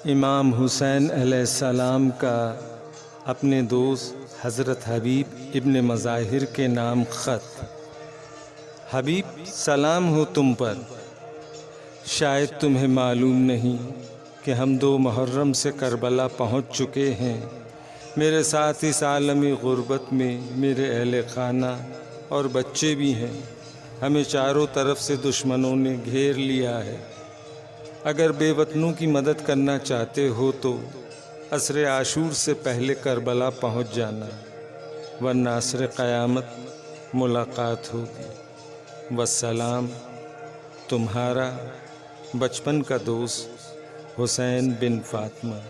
امام حسین علیہ السلام کا اپنے دوست حضرت حبیب ابن مظاہر کے نام خط۔ حبیب، سلام ہو تم پر، شاید تمہیں معلوم نہیں کہ ہم 2 محرم سے کربلا پہنچ چکے ہیں۔ میرے ساتھ اس عالمی غربت میں میرے اہل خانہ اور بچے بھی ہیں۔ ہمیں چاروں طرف سے دشمنوں نے گھیر لیا ہے۔ اگر بے وطنوں کی مدد کرنا چاہتے ہو تو عصر عاشور سے پہلے کربلا پہنچ جانا، ورنہ عصر قیامت ملاقات ہوگی۔ والسلام، تمہارا بچپن کا دوست حسین بن فاطمہ۔